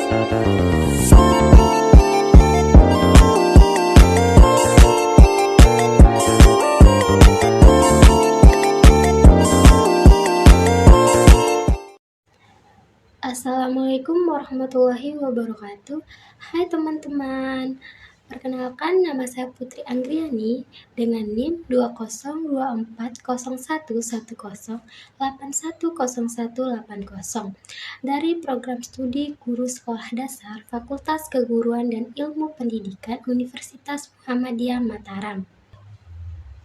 Assalamualaikum warahmatullahi wabarakatuh. Hai teman-teman, perkenalkan nama saya Putri Anggriani dengan NIM 20240110810180 dari program studi Guru Sekolah Dasar Fakultas Keguruan dan Ilmu Pendidikan Universitas Muhammadiyah Mataram.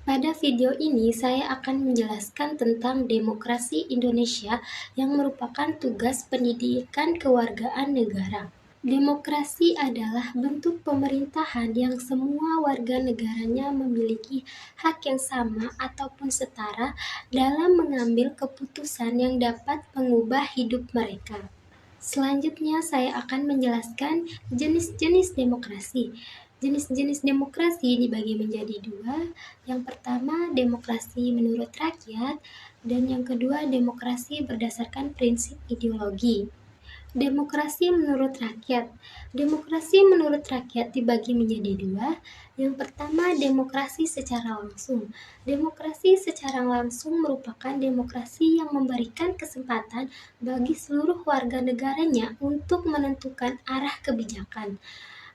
Pada video ini saya akan menjelaskan tentang demokrasi Indonesia yang merupakan tugas pendidikan kewargaan negara. Demokrasi adalah bentuk pemerintahan yang semua warga negaranya memiliki hak yang sama ataupun setara dalam mengambil keputusan yang dapat mengubah hidup mereka. Selanjutnya saya akan menjelaskan jenis-jenis demokrasi. Jenis-jenis demokrasi dibagi menjadi dua. Yang pertama, demokrasi menurut rakyat, dan yang kedua, demokrasi berdasarkan prinsip ideologi. Demokrasi menurut rakyat. Demokrasi menurut rakyat dibagi menjadi dua. Yang pertama, demokrasi secara langsung. Demokrasi secara langsung merupakan demokrasi yang memberikan kesempatan bagi seluruh warga negaranya untuk menentukan arah kebijakan.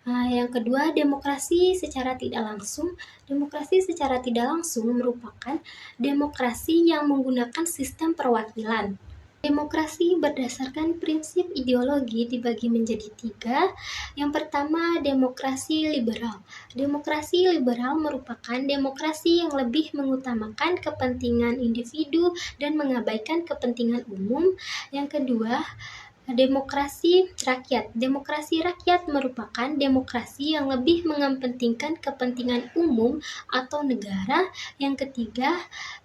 Yang kedua, demokrasi secara tidak langsung. Demokrasi secara tidak langsung merupakan demokrasi yang menggunakan sistem perwakilan. Demokrasi berdasarkan prinsip ideologi dibagi menjadi tiga. Yang pertama, demokrasi liberal. Demokrasi liberal merupakan demokrasi yang lebih mengutamakan kepentingan individu dan mengabaikan kepentingan umum. Yang kedua, demokrasi rakyat. Demokrasi rakyat merupakan demokrasi yang lebih mengepentingkan kepentingan umum atau negara. Yang ketiga,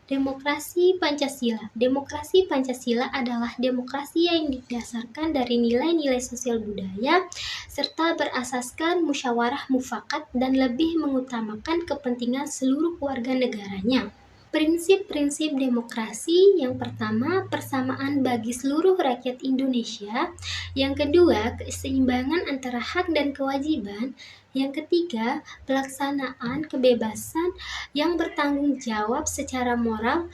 demokrasi Pancasila. Demokrasi Pancasila adalah demokrasi yang didasarkan dari nilai-nilai sosial budaya serta berasaskan musyawarah mufakat dan lebih mengutamakan kepentingan seluruh warga negaranya. Prinsip-prinsip demokrasi: yang pertama, persamaan bagi seluruh rakyat Indonesia. Yang kedua, keseimbangan antara hak dan kewajiban. Yang ketiga, pelaksanaan kebebasan yang bertanggung jawab secara moral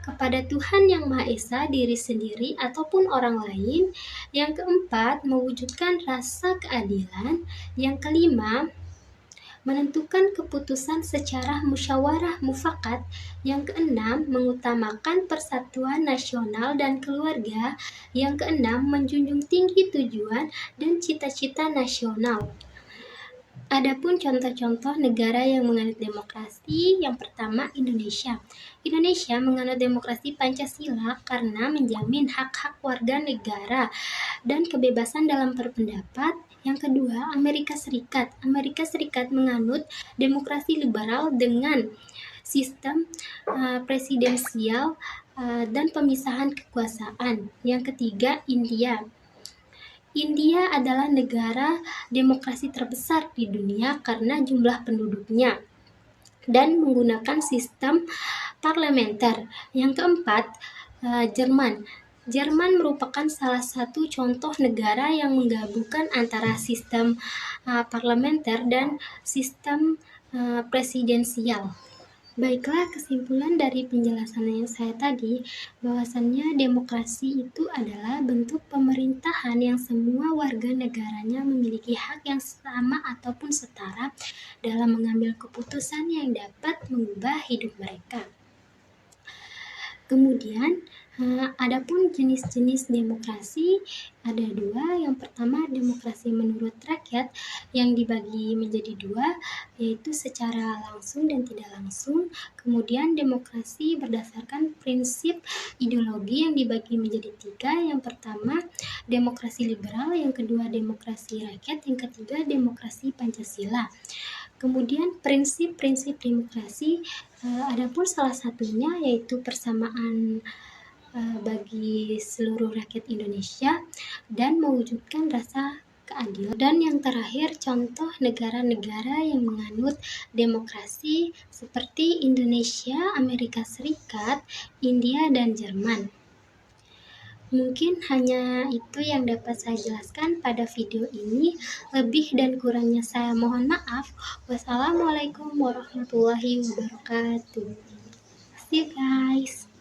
kepada Tuhan Yang Maha Esa, diri sendiri ataupun orang lain. Yang keempat, mewujudkan rasa keadilan. Yang kelima, menentukan keputusan secara musyawarah mufakat. Yang keenam, mengutamakan persatuan nasional dan keluarga. Yang keenam, menjunjung tinggi tujuan dan cita-cita nasional. Adapun contoh-contoh negara yang menganut demokrasi, yang pertama, Indonesia. Indonesia menganut demokrasi Pancasila karena menjamin hak-hak warga negara dan kebebasan dalam berpendapat. Yang kedua, Amerika Serikat. Amerika Serikat menganut demokrasi liberal dengan sistem presidensial dan pemisahan kekuasaan. Yang ketiga, India. India adalah negara demokrasi terbesar di dunia karena jumlah penduduknya dan menggunakan sistem parlementer. Yang keempat, Jerman. Jerman merupakan salah satu contoh negara yang menggabungkan antara sistem parlementer dan sistem presidensial. Baiklah, kesimpulan dari penjelasan yang saya tadi, bahwasannya demokrasi itu adalah bentuk pemerintahan yang semua warga negaranya memiliki hak yang sama ataupun setara dalam mengambil keputusan yang dapat mengubah hidup mereka. Kemudian, adapun jenis-jenis demokrasi ada dua. Yang pertama, demokrasi menurut rakyat yang dibagi menjadi dua, yaitu secara langsung dan tidak langsung. Kemudian demokrasi berdasarkan prinsip ideologi yang dibagi menjadi tiga. Yang pertama, demokrasi liberal. Yang kedua, demokrasi rakyat. Yang ketiga, demokrasi Pancasila. Kemudian prinsip-prinsip demokrasi, adapun salah satunya yaitu persamaan bagi seluruh rakyat Indonesia dan mewujudkan rasa keadilan. Dan yang terakhir, contoh negara-negara yang menganut demokrasi seperti Indonesia, Amerika Serikat, India, dan Jerman. Mungkin hanya itu yang dapat saya jelaskan pada video ini. Lebih dan kurangnya saya mohon maaf. Wassalamualaikum warahmatullahi wabarakatuh. See you guys.